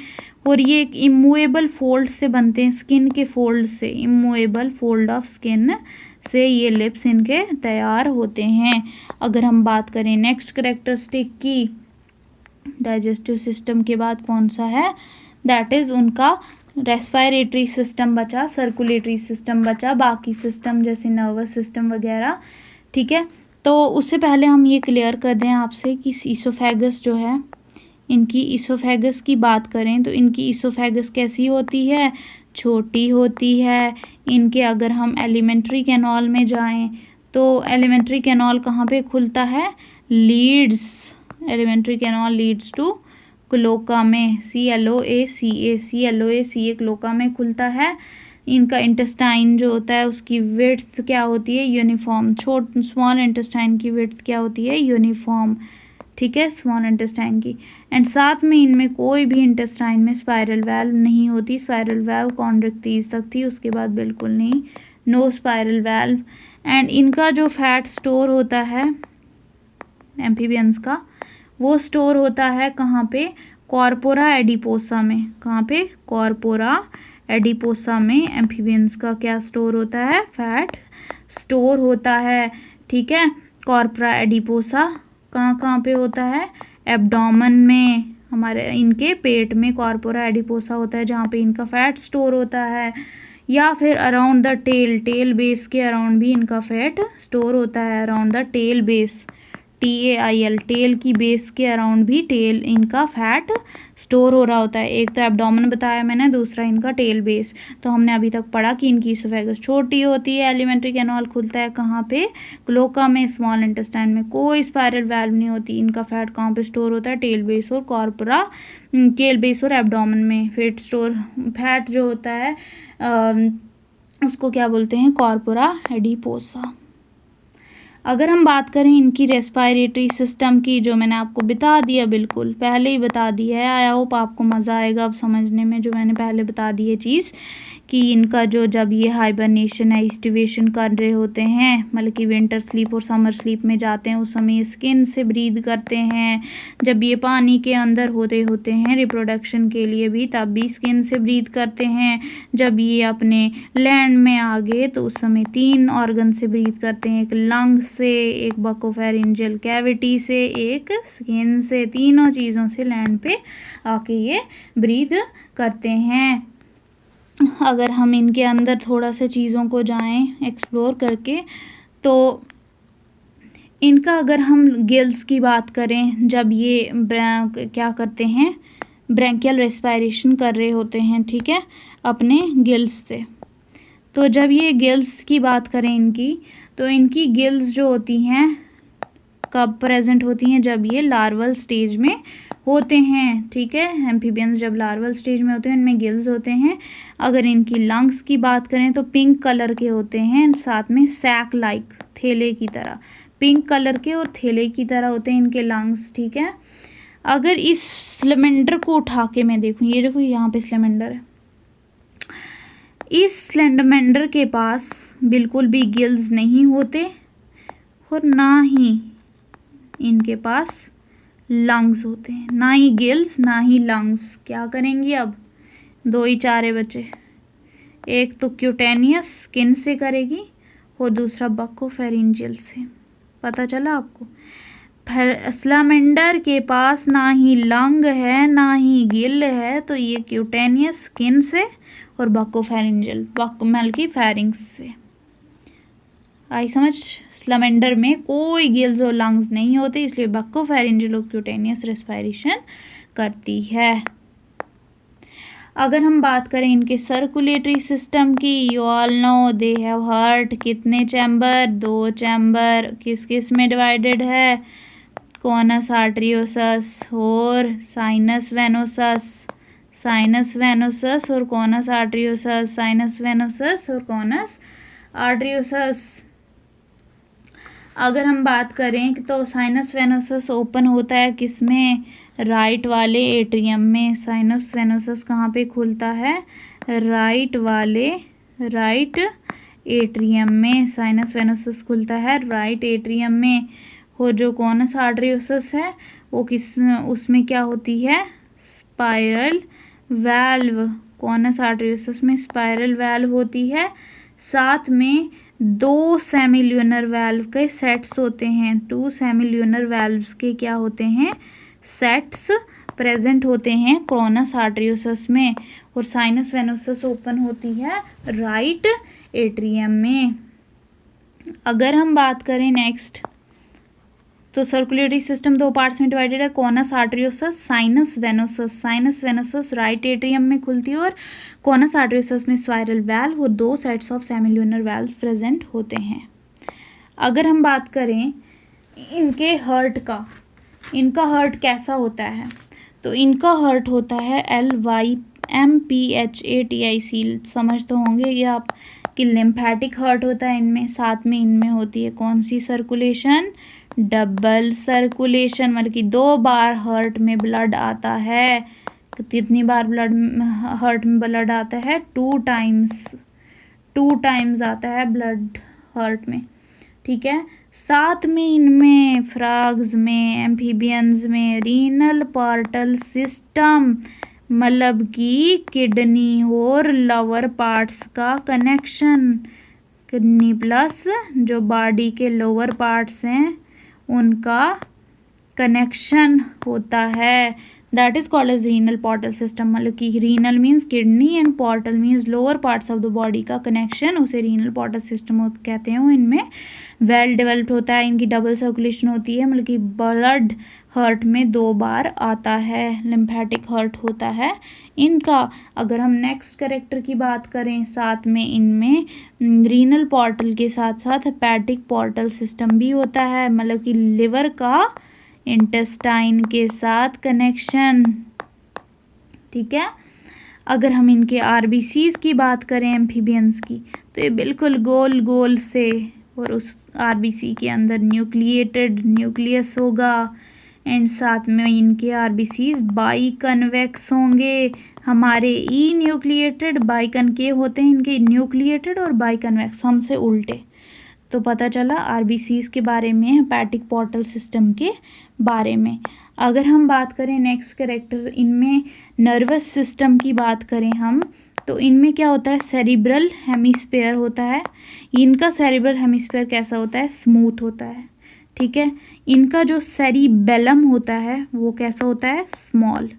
और ये एक इमूवेबल फोल्ड से बनते हैं, स्किन के फोल्ड से, इमूवेबल फोल्ड ऑफ स्किन से ये लिप्स इनके तैयार होते हैं। अगर हम बात करें नेक्स्ट कैरेक्टरिस्टिक की, डाइजेस्टिव सिस्टम के बाद कौन सा है, दैट इज़ उनका रेस्पिरेटरी सिस्टम बचा, सर्कुलेटरी सिस्टम बचा, बाकी सिस्टम जैसे नर्वस सिस्टम वगैरह, ठीक है। तो उससे पहले हम ये क्लियर कर दें आपसे कि ईसोफेगस जो है, इनकी ईसोफेगस की बात करें तो इनकी ईसोफेगस कैसी होती है, छोटी होती है। इनके अगर हम एलिमेंट्री कैनाल में जाएं तो एलिमेंट्री कैनाल कहाँ पे खुलता है, leads, alimentary canal leads to cloaca में, CLOACA क्लोका में खुलता है। इनका इंटेस्टाइन जो होता है उसकी विड्थ क्या होती है, यूनिफॉर्म, स्मॉल इंटेस्टाइन की विड्थ क्या होती है, यूनिफॉर्म, ठीक है, स्मॉल इंटेस्टाइन की। एंड साथ में इनमें कोई भी इंटेस्टाइन में स्पाइरल वैल्व नहीं होती, स्पाइरल वैल्व कॉन्ड्रिक्टीज तक थी, उसके बाद बिल्कुल नहीं, नो स्पाइरल वैल्व। एंड इनका जो फैट स्टोर होता है एम्फीबियंस का, वो स्टोर होता है कहाँ पे, कॉर्पोरा एडिपोसा में, कहाँ पे, कॉर्पोरा एडिपोसा में एम्फीबियंस का क्या स्टोर होता है, फैट स्टोर होता है, ठीक है। कॉर्पोरा एडिपोसा कहाँ पे होता है, एब्डोमेन में, हमारे इनके पेट में कॉर्पोरा एडिपोसा होता है जहाँ पे इनका फैट स्टोर होता है। या फिर around the tail, tail base के अराउंड भी इनका फैट स्टोर होता है, around the tail base, TAIL, tail की बेस के अराउंड भी टेल इनका फैट स्टोर हो रहा होता है। एक तो एब्डोमेन बताया मैंने, दूसरा इनका टेल बेस। तो हमने अभी तक पढ़ा कि इनकी ईसोफेगस छोटी होती है, एलिमेंट्री कैनाल खुलता है कहाँ पे, क्लोका में, स्मॉल इंटेस्टाइन में, कोई स्पाइरल वैल्व नहीं होती। इनका फैट कहाँ पे स्टोर होता है, टेल बेस और कॉर्पोरा, टेल बेस और एब्डोमेन में फैट स्टोर, फैट जो होता है उसको क्या बोलते हैं, कॉर्पोरा एडिपोसा। अगर हम बात करें इनकी रेस्पिरेटरी सिस्टम की, जो मैंने आपको बता दिया, बिल्कुल पहले ही बता दिया है, आई होप आपको मज़ा आएगा अब समझने में, जो मैंने पहले बता दी है चीज़, कि इनका जो जब ये हाइबरनेशन है, एस्टिवेशन कर रहे होते हैं, मतलब कि विंटर स्लीप और समर स्लीप में जाते हैं, उस समय स्किन से ब्रीद करते हैं। जब ये पानी के अंदर हो रहे होते हैं रिप्रोडक्शन के लिए भी, तब भी स्किन से ब्रीद करते हैं। जब ये अपने लैंड में आ गए तो उस समय 3 ऑर्गन से ब्रीद करते हैं, एक लंग से, एक बकोफेरिंजियल कैविटी से, एक स्किन से, तीनों चीज़ों से लैंड पे आके ये ब्रीद करते हैं। अगर हम इनके अंदर थोड़ा सा चीज़ों को जाएं एक्सप्लोर करके, तो इनका अगर हम गिल्स की बात करें, जब ये क्या करते हैं, ब्रैंकियल रेस्पिरेशन कर रहे होते हैं, ठीक है, अपने गिल्स से। तो जब ये गिल्स की बात करें इनकी, तो इनकी गिल्स जो होती हैं कब प्रेजेंट होती हैं, जब ये लार्वल स्टेज में होते हैं, ठीक है। एम्फीबियंस जब लार्वल स्टेज में होते हैं इनमें गिल्स होते हैं। अगर इनकी लंग्स की बात करें तो पिंक कलर के होते हैं, साथ में सैक लाइक, थैले की तरह, पिंक कलर के और थैले की तरह होते हैं इनके लंग्स, ठीक है। अगर इस स्लेमेंडर को उठा के मैं देखूँ, ये देखो यहाँ पे स्लेमेंडर है, इस स्लेंडरमेंडर के पास बिल्कुल भी गिल्स नहीं होते और ना ही इनके पास लंग्स होते हैं, ना ही गिल्स ना ही लंग्स। क्या करेंगी अब, दो ही चारे बचे, एक तो क्यूटेनियस स्किन से करेगी और दूसरा बक्कोफेरिंजियल से। पता चला आपको। स्लेमेंडर के पास ना ही लंग है ना ही गिल है, तो ये क्यूटेनियस स्किन से और बक्कोफेरिंजियल, बक की फेरिंग्स से। आई समझ। स्लेमेंडर में कोई गिल्स और लंग्स नहीं होते, इसलिए बक्कोफेरिंजियल और क्यूटेनियस रेस्पिरेशन करती है। अगर हम बात करें इनके सर्कुलेटरी सिस्टम की, you all know they have heart, कितने चैम्बर, 2 चैम्बर, किस किस में डिवाइडेड है, कॉनस आर्टरियोसस और साइनस वेनोसस, साइनस वेनोसस और कॉनस आर्टरियोसस, साइनस वेनोसस और कॉनस आर्टरियोसस। अगर हम बात करें तो साइनस वेनोसस ओपन होता है किसमें, राइट वाले एट्रियम में। साइनस वेनोसस कहाँ पे खुलता है, राइट एट्रियम में साइनस वेनोसस खुलता है, राइट एट्रियम में। और जो कॉनस आर्टरियोसस है वो उसमें क्या होती है, स्पाइरल वैल्व। कॉनस आर्टरियोसस में स्पाइरल वैल्व होती है, साथ में 2 सेमिल्यूनर वाल्व के सेट्स होते हैं, 2 सेमिल्यूनर वाल्व्स के क्या होते हैं, सेट्स प्रेजेंट होते हैं कॉनस आर्टरियोसस में। और साइनस वेनोसस ओपन होती है राइट एट्रियम में। अगर हम बात करें नेक्स्ट, तो सर्कुलेटरी सिस्टम 2 पार्ट्स में डिवाइडेड है, conus arteriosus, sinus venosus. Sinus venosus right atrium में खुलती है और कॉनस आर्टरियोसस में स्पाइरल वैल्व और 2 sets of semilunar valves present होते हैं। अगर हम बात करें इनके हार्ट का, इनका हार्ट कैसा होता है, तो इनका हार्ट होता है LYMPHATIC, समझ तो होंगे ये आप कि लिम्फेटिक हार्ट होता है इनमें। साथ में इनमें होती है कौन सी सर्कुलेशन, डबल सर्कुलेशन, मतलब कि 2 बार हार्ट में ब्लड आता है। कितनी बार ब्लड हार्ट में ब्लड आता है, 2 टाइम्स आता है ब्लड हार्ट में, ठीक है। साथ में इनमें फ्रॉग्स में, एम्फीबियंस में रीनल पोर्टल सिस्टम, मतलब कि किडनी और लोअर पार्ट्स का कनेक्शन, किडनी प्लस जो बॉडी के लोअर पार्ट्स हैं उनका कनेक्शन होता है, that is called as renal portal system. मतलब कि renal means kidney and portal means lower parts of the body का कनेक्शन, उसे रीनल पोर्टल सिस्टम कहते हैं। इनमें वेल डेवलप्ड होता है, इनकी डबल सर्कुलेशन होती है, मतलब कि ब्लड हार्ट में 2 बार आता है, लिम्फेटिक हार्ट होता है इनका। अगर हम नेक्स्ट कैरेक्टर की बात करें, साथ में इनमें रीनल पोर्टल के साथ साथ हेपेटिक पोर्टल सिस्टम भी होता है, मतलब कि लिवर का इंटेस्टाइन के साथ कनेक्शन, ठीक है। अगर हम इनके आरबीसीज की बात करें एम्फीबियंस की, तो ये बिल्कुल गोल गोल से, और उस आरबीसी के अंदर न्यूक्लिएटेड न्यूक्लियस होगा, एंड साथ में इनके आरबीसीज बाई कन्वेक्स होंगे। हमारे ई न्यूक्लिएटेड बाई कनकेव होते हैं, इनके न्यूक्लिएटेड और बाई कन्वेक्स, हमसे उल्टे। तो पता चला आरबीसीज के बारे में, हेपेटिक पोर्टल सिस्टम के बारे में। अगर हम बात करें नेक्स्ट कैरेक्टर, इनमें नर्वस सिस्टम की बात करें हम, तो इनमें क्या होता है, सेरिब्रल हेमिस्फीयर होता है। इनका सेरिब्रल हेमिस्फीयर कैसा होता है, स्मूथ होता है, ठीक है। इनका जो सेरिबेलम होता है वो कैसा होता है, small.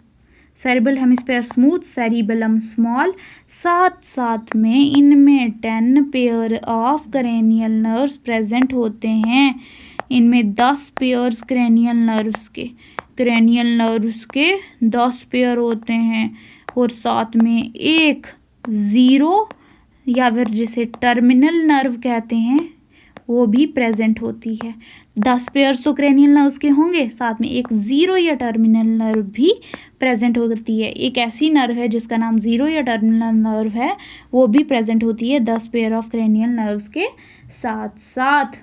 Cerebral hemisphere smooth, cerebellum small. साथ साथ में इनमें 10 pair of cranial nerves present होते हैं। इनमें 10 पेयर्स क्रेनियल नर्व्स के 10 पेयर होते हैं और साथ में एक ज़ीरो या फिर जिसे टर्मिनल नर्व कहते हैं वो भी प्रेजेंट होती है। 10 पेयर्स तो क्रेनियल नर्व्स के होंगे, साथ में एक ज़ीरो या टर्मिनल नर्व भी प्रेजेंट होती है। एक ऐसी नर्व है जिसका नाम ज़ीरो या टर्मिनल नर्व है, वो भी प्रेजेंट होती है 10 पेयर ऑफ क्रेनियल नर्व्स के साथ साथ।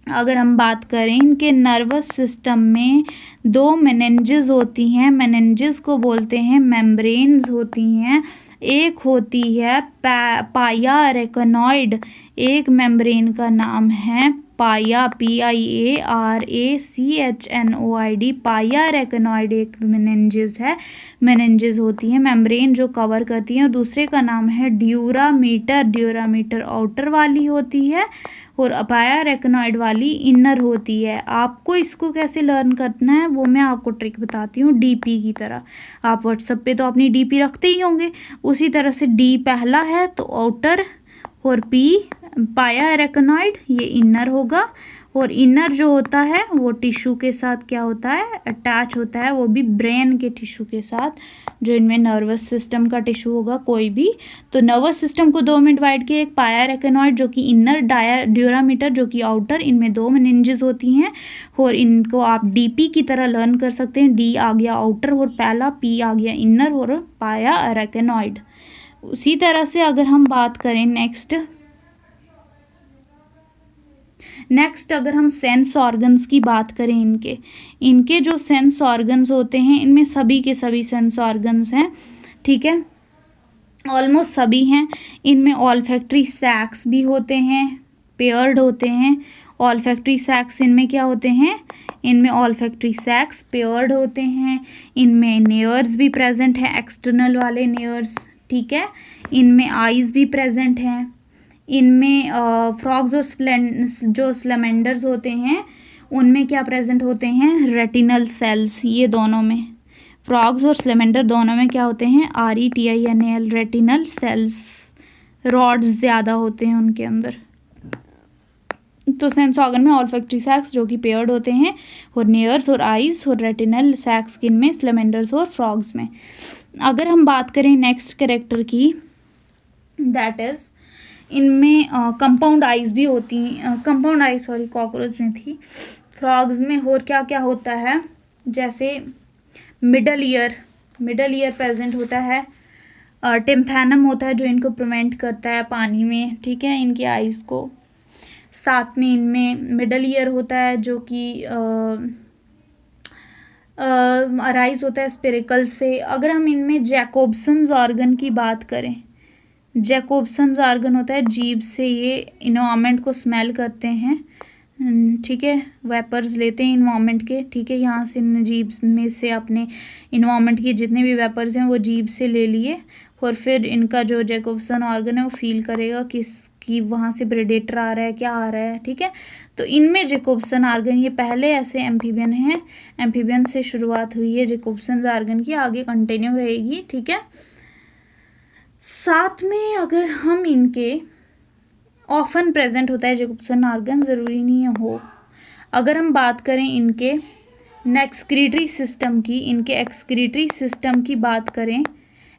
अगर हम बात करें इनके नर्वस सिस्टम में 2 मेनिंजेस होती हैं। मेनिंजेस को बोलते हैं मेम्ब्रेन्स होती हैं। एक होती है पाया अरेकनॉइड, एक मेम्ब्रेन का नाम है पाया, PIARACHNOID। पाया अरेकनॉइड एक मेनिंजेस होती है मेम्ब्रेन जो कवर करती है। दूसरे का नाम है ड्यूरामीटर आउटर वाली होती है और पाया अरेकनॉइड वाली इनर होती है। आपको इसको कैसे लर्न करना है वो मैं आपको ट्रिक बताती हूँ, डीपी की तरह। आप व्हाट्सएप पे तो अपनी डीपी रखते ही होंगे, उसी तरह से डी पहला है तो आउटर और पी पाया अरेकनॉइड ये इनर होगा। और इनर जो होता है वो टिश्यू के साथ क्या होता है, अटैच होता है, वो भी ब्रेन के टिश्यू के साथ, जो इनमें नर्वस सिस्टम का टिश्यू होगा कोई भी। तो नर्वस सिस्टम को 2 में डिवाइड किया, एक पाया अरेकनॉइड जो कि इनर, ड्यूरामीटर जो कि आउटर। इनमें 2 मेनिंजेस होती हैं और इनको आप डीपी की तरह लर्न कर सकते हैं। डी आ गया आउटर और पहला, पी आ गया इनर और पाया अरेकनॉइड। उसी तरह से अगर हम बात करें नेक्स्ट अगर हम सेंस ऑर्गन्स की बात करें, इनके जो सेंस ऑर्गन्स होते हैं, इनमें सभी के सभी सेंस ऑर्गन्स हैं, ठीक है, ऑलमोस्ट सभी हैं। इनमें ऑल्फैक्टरी सैक्स भी होते हैं, पेयर्ड होते हैं। ऑल्फैक्टरी सैक्स इनमें क्या होते हैं, इनमें ऑल्फैक्टरी सैक्स पेयर्ड होते हैं। इनमें नेयर्स भी प्रेजेंट हैं, एक्सटर्नल वाले नेयर्स, ठीक है। इनमें आईज भी प्रेजेंट हैं। इनमें फ्रॉग्स और जो स्लैमेंडर्स होते हैं उनमें क्या प्रेजेंट होते हैं, रेटिनल सेल्स। ये दोनों में, फ्रॉग्स और स्लैमेंडर दोनों में क्या होते हैं, RETINAL, रेटिनल सेल्स। रॉड्स ज़्यादा होते हैं उनके अंदर। तो सेंस ऑर्गन में ऑल्फैक्टरी सैक्स जो कि पेयर्ड होते हैं और नेयर्स और आइज और रेटिनल सैक्स किन में, स्लैमेंडर्स और फ्रॉग्स में। अगर हम बात करें नेक्स्ट कैरेक्टर की, दैट इज़ इनमें कंपाउंड आइज भी होती हैं, कंपाउंड आइज सॉरी कॉकरोच में थी, फ्रॉग्स में। और क्या क्या होता है, जैसे मिडल ईयर प्रेजेंट होता है, टिम्पैनम होता है जो इनको प्रिवेंट करता है पानी में, ठीक है, इनकी आइज को। साथ में इनमें मिडल ईयर होता है जो कि अराइज होता है स्पिरिकल से। अगर हम इनमें जैकोब्सन्स ऑर्गन की बात करें, जैकोब्सन्स ऑर्गन होता है जीभ से ये इन्वायरमेंट को स्मेल करते हैं, ठीक है, वेपर्स लेते हैं इन्वायरमेंट के, ठीक है, यहाँ से जीभ में से अपने इन्वायरमेंट के जितने भी वेपर्स हैं वो जीभ से ले लिए और फिर इनका जो जैकोब्सन ऑर्गन है वो फील करेगा कि वहाँ से प्रेडेटर आ रहा है, क्या आ रहा है, ठीक है। तो इनमें जैकोब्सन ऑर्गन, ये पहले ऐसे एम्फीबियन हैं, एम्फीबियन से शुरुआत हुई है जैकोब्सन ऑर्गन की, आगे कंटिन्यू रहेगी, ठीक है। साथ में अगर हम इनके ऑफन प्रेजेंट होता है जैकोब्सन ऑर्गन, ज़रूरी नहीं है हो। अगर हम बात करें इनके एक्सक्रीटरी सिस्टम की, इनके एक्सक्रीटरी सिस्टम की बात करें,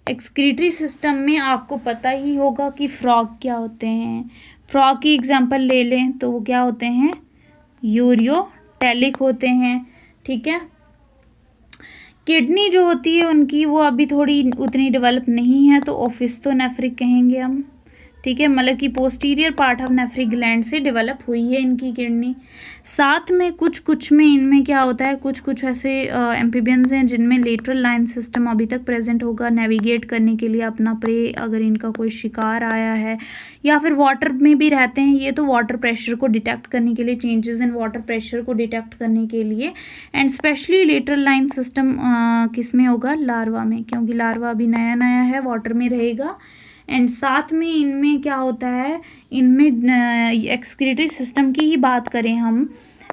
एक्सक्रीटरी सिस्टम में आपको पता ही होगा कि फ्रॉग क्या होते हैं। फ्रॉग की एग्जांपल ले लें तो वो क्या होते हैं, यूरियोटेलिक होते हैं, ठीक है। किडनी जो होती है उनकी वो अभी थोड़ी उतनी डेवलप नहीं है, तो ओफिस्टोनेफ्रिक कहेंगे हम, ठीक है, मतलब कि posterior part of nephric gland से डेवलप हुई है इनकी किडनी। साथ में कुछ में इनमें क्या होता है, कुछ ऐसे एम्फीबियंस हैं जिनमें लेटरल लाइन सिस्टम अभी तक प्रेजेंट होगा नेविगेट करने के लिए अपना प्रे, अगर इनका कोई शिकार आया है, या फिर वाटर में भी रहते हैं ये, तो वाटर प्रेशर को डिटेक्ट करने के लिए, चेंजेस इन वाटर प्रेशर को डिटेक्ट करने के लिए। And specially lateral line system किस में होगा, लार्वा में, क्योंकि लार्वा अभी नया नया है, वाटर में रहेगा। एंड साथ में इनमें क्या होता है, इनमें एक्सक्रीटरी सिस्टम की ही बात करें हम,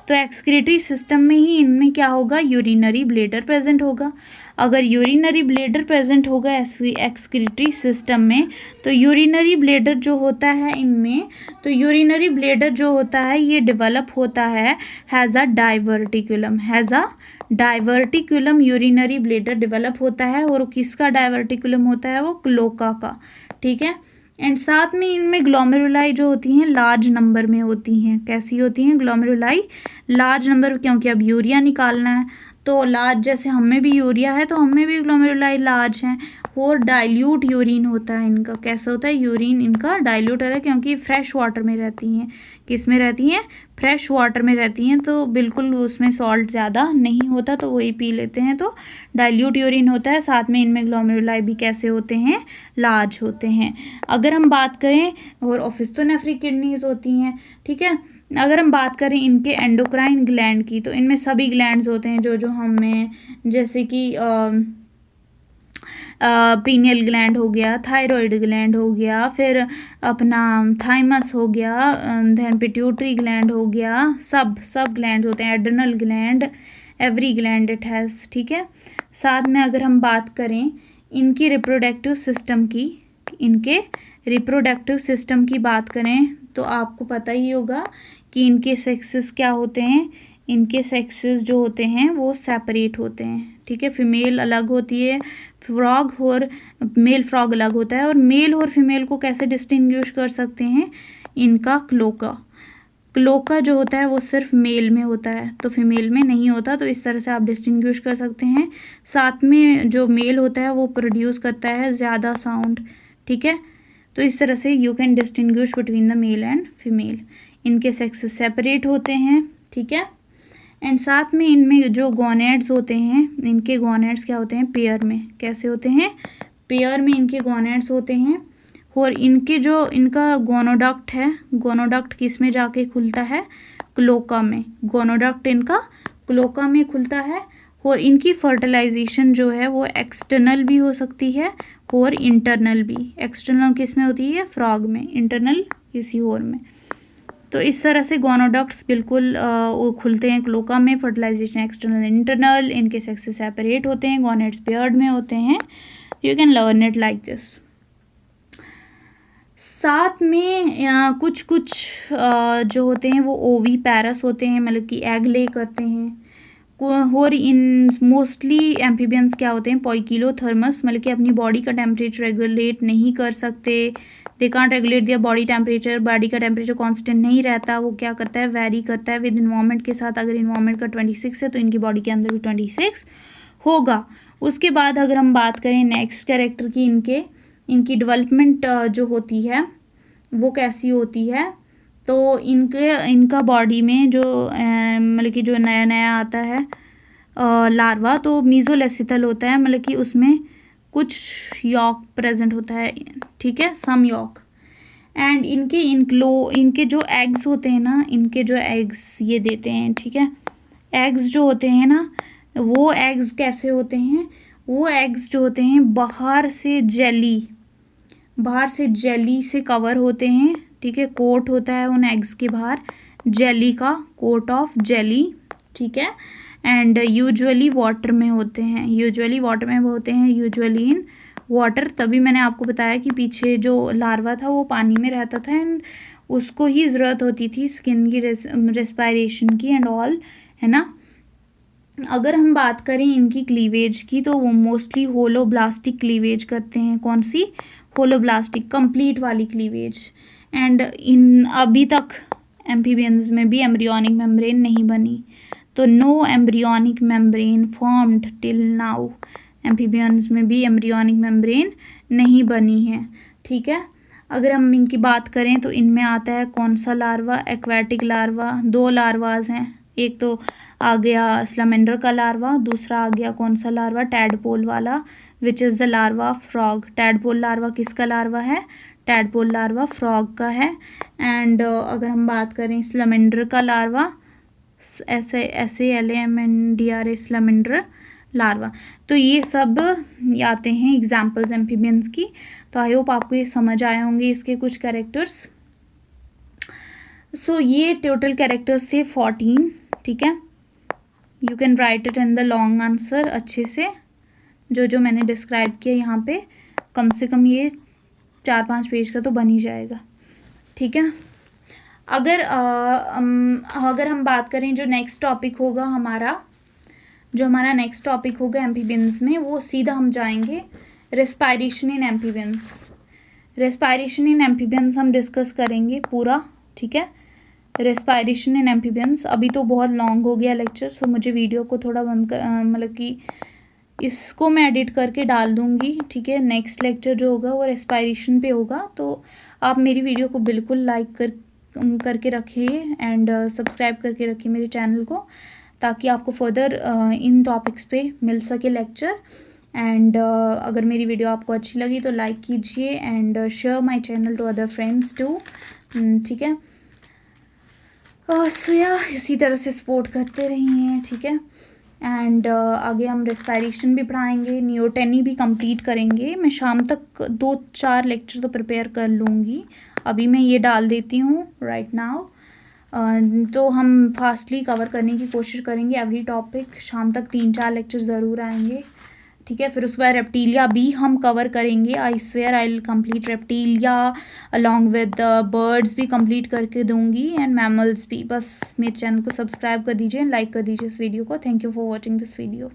तो एक्सक्रीटरी सिस्टम में ही इनमें क्या होगा, यूरिनरी ब्लैडर प्रेजेंट होगा। अगर यूरिनरी ब्लैडर प्रेजेंट होगा एक्सक्रीटरी सिस्टम में, तो यूरिनरी ब्लैडर जो होता है इनमें, तो यूरिनरी ब्लैडर जो होता है ये डेवलप होता है has a diverticulum urinary bladder develop होता है। और किसका डाइवर्टिकुलम होता है, वो क्लोका का, ठीक है। एंड साथ में इनमें ग्लोमेरुलाई जो होती हैं लार्ज नंबर में होती हैं। कैसी होती हैं ग्लोमेरुलाई, लार्ज नंबर, क्योंकि अब यूरिया निकालना है तो लार्ज, जैसे हमें भी यूरिया है तो हमें भी ग्लोमेरुलाई लार्ज हैं। और डाइल्यूट यूरिन होता है इनका, कैसा होता है, यूरिन इनका डाइल्यूट होता है क्योंकि फ्रेश वाटर में रहती हैं। किस में रहती हैं, फ्रेश वाटर में रहती हैं, तो बिल्कुल उसमें सॉल्ट ज़्यादा नहीं होता तो वही पी लेते हैं, तो डाइल्यूट यूरिन होता है। साथ में इनमें ग्लोमेरुलाई भी कैसे होते हैं, लार्ज होते हैं। अगर हम बात करें, और ऑफिस्टोनेफ्रिक किडनीज होती हैं, ठीक है। अगर हम बात करें इनके एंडोक्राइन ग्लैंड की, तो इनमें सभी ग्लैंड्स होते हैं जो हमें, जैसे कि पीनियल ग्लैंड हो गया, थायराइड ग्लैंड हो गया, फिर अपना थाइमस हो गया, देन पिट्यूटरी ग्लैंड हो गया, सब ग्लैंड होते हैं, adrenal gland, every gland it has, ठीक है। साथ में अगर हम बात करें इनकी रिप्रोडक्टिव सिस्टम की बात करें, तो आपको पता ही होगा कि इनके सेक्सेस क्या होते हैं। इनके सेक्सेस जो होते हैं वो सेपरेट होते हैं, ठीक है। फीमेल अलग होती है फ्रॉग, और मेल फ्रॉग अलग होता है। और मेल और फीमेल को कैसे डिस्टिंग्विश कर सकते हैं, इनका क्लोका जो होता है वो सिर्फ मेल में होता है, तो फीमेल में नहीं होता, तो इस तरह से आप डिस्टिंग्विश कर सकते हैं। साथ में जो मेल होता है वो प्रोड्यूस करता है ज़्यादा साउंड, ठीक है। तो इस तरह से you can distinguish between the male and female. इनके सेक्सेस सेपरेट होते हैं, ठीक है। एंड साथ में इनमें जो गोनेड्स होते हैं, इनके गोनेड्स क्या होते हैं, पेयर में, कैसे होते हैं, पेयर में इनके गोनेड्स होते हैं। और इनके जो इनका गोनोडक्ट है, गोनोडक्ट किस में जाके खुलता है, क्लोका में। गोनोडक्ट इनका क्लोका में खुलता है। और इनकी फर्टिलाइजेशन जो है वो एक्सटर्नल भी हो सकती है और इंटरनल भी। एक्सटर्नल किस में होती है, फ्रॉग में, इंटरनल किसी और में। तो इस तरह से गोनोडक्ट्स बिल्कुल खुलते हैं क्लोका में, फर्टिलाइजेशन एक्सटर्नल इंटरनल, इनके सेक्सेस सेपरेट होते हैं, गोनेड्स पेयर्ड में होते हैं। You can learn it like this. साथ में कुछ जो होते हैं वो ओवी पैरस होते हैं, मतलब कि एग ले करते हैं। और इन मोस्टली एम्फीबियंस क्या होते हैं, पोइकिलोथर्मस, मतलब कि अपनी बॉडी का टेम्परेचर रेगुलेट नहीं कर सकते। They can't regulate their body temperature, body का टेम्परेचर कांस्टेंट नहीं रहता, वो क्या करता है, वेरी करता है विद इन्वायरमेंट के साथ। अगर इन्वायरमेंट का 26 है तो इनकी बॉडी के अंदर भी 26 होगा। उसके बाद अगर हम बात करें नेक्स्ट कैरेक्टर की, इनकी डेवलपमेंट जो होती है वो कैसी होती है, तो इनका बॉडी में जो मतलब कि जो नया आता है लार्वा, तो मीजोलेसिथल होता है, मतलब कि उसमें कुछ यॉक प्रेजेंट होता है, ठीक है, सम यॉक। एंड इनके जो एग्स होते हैं ना, इनके जो एग्स ये देते हैं, ठीक है। एग्स जो होते हैं ना, वो एग्स कैसे होते हैं, वो एग्स जो होते हैं बाहर से जेली से कवर होते हैं, ठीक है। कोट होता है उन एग्स के बाहर जेली का, कोट ऑफ जेली, ठीक है। एंड यूजुअली वाटर में होते हैं, यूजुअली इन वाटर। तभी मैंने आपको बताया कि पीछे जो लार्वा था वो पानी में रहता था, एंड उसको ही ज़रूरत होती थी स्किन की रेस्पिरेशन की एंड ऑल, है ना। अगर हम बात करें इनकी क्लीवेज की, तो वो मोस्टली होलोब्लास्टिक क्लीवेज करते हैं। कौन सी, होलोब्लास्टिक, कंप्लीट वाली क्लीवेज। एंड इन अभी तक एम्फीबियंस में भी एम्ब्रियोनिक मेम्ब्रेन नहीं बनी, तो no embryonic membrane formed till now. Amphibians में भी एम्ब्रियोनिक मेम्ब्रेन नहीं बनी है, ठीक है। अगर हम इनकी बात करें तो इनमें आता है कौन सा लार्वा, एक्वेटिक लार्वा। 2 लार्वाज हैं, एक तो आ गया स्लमेंडर का लार्वा, दूसरा आ गया कौन सा लार्वा, टैडपोल वाला, which is the larva frog. Tadpole larva किसका लार्वा है, टैडपोल लार्वा फ्रॉग का है। एंड अगर हम बात करें स्लमेंडर का लार्वा, SALAMNDRA, स्लमेंडर लार्वा। तो ये सब आते हैं एग्जाम्पल्स एम्फीबियंस की। तो आई होप आपको ये समझ आए होंगे इसके कुछ कैरेक्टर्स। सो ये टोटल कैरेक्टर्स थे 14, ठीक है, you can write it in the long answer अच्छे से, जो मैंने डिस्क्राइब किया यहाँ पे, कम से कम ये 4-5 पेज का तो बन ही जाएगा। ठीक है, अगर हम बात करें जो नेक्स्ट टॉपिक होगा हमारा, नेक्स्ट टॉपिक होगा एम्फीबियंस में, वो सीधा हम जाएंगे respiration in amphibians. Respiration in amphibians हम डिस्कस करेंगे पूरा। ठीक है, रेस्पायरेशन इन एम्फीबियंस। अभी तो बहुत लॉन्ग हो गया लेक्चर, सो मुझे वीडियो को थोड़ा बंद कर, मतलब कि इसको मैं एडिट करके डाल दूँगी। ठीक है, नेक्स्ट लेक्चर जो होगा वो रेस्पायरेशन पे होगा, तो आप मेरी वीडियो को बिल्कुल लाइक करके रखिए एंड सब्सक्राइब करके रखिए मेरे चैनल को, ताकि आपको फर्दर इन टॉपिक्स पे मिल सके लेक्चर। एंड अगर मेरी वीडियो आपको अच्छी लगी तो लाइक कीजिए and share my channel to other friends too. ठीक है, सो या इसी तरह से सपोर्ट करते रहिए। ठीक है, एंड आगे हम रेस्पायरेशन भी पढ़ाएंगे, नियोटेनी भी कंप्लीट करेंगे। मैं शाम तक 2-4 लेक्चर तो प्रिपेयर कर लूँगी, अभी मैं ये डाल देती हूँ राइट नाउ। तो हम फास्टली कवर करने की कोशिश करेंगे एवरी टॉपिक। शाम तक 3-4 लेक्चर ज़रूर आएंगे। ठीक है, फिर उसके बाद रेप्टीलिया भी हम कवर करेंगे। I swear I will complete Reptilia along with birds भी कंप्लीट करके दूंगी एंड मैमल्स भी। बस मेरे चैनल को सब्सक्राइब कर दीजिए, लाइक कर दीजिए इस वीडियो को। Thank you for watching this video.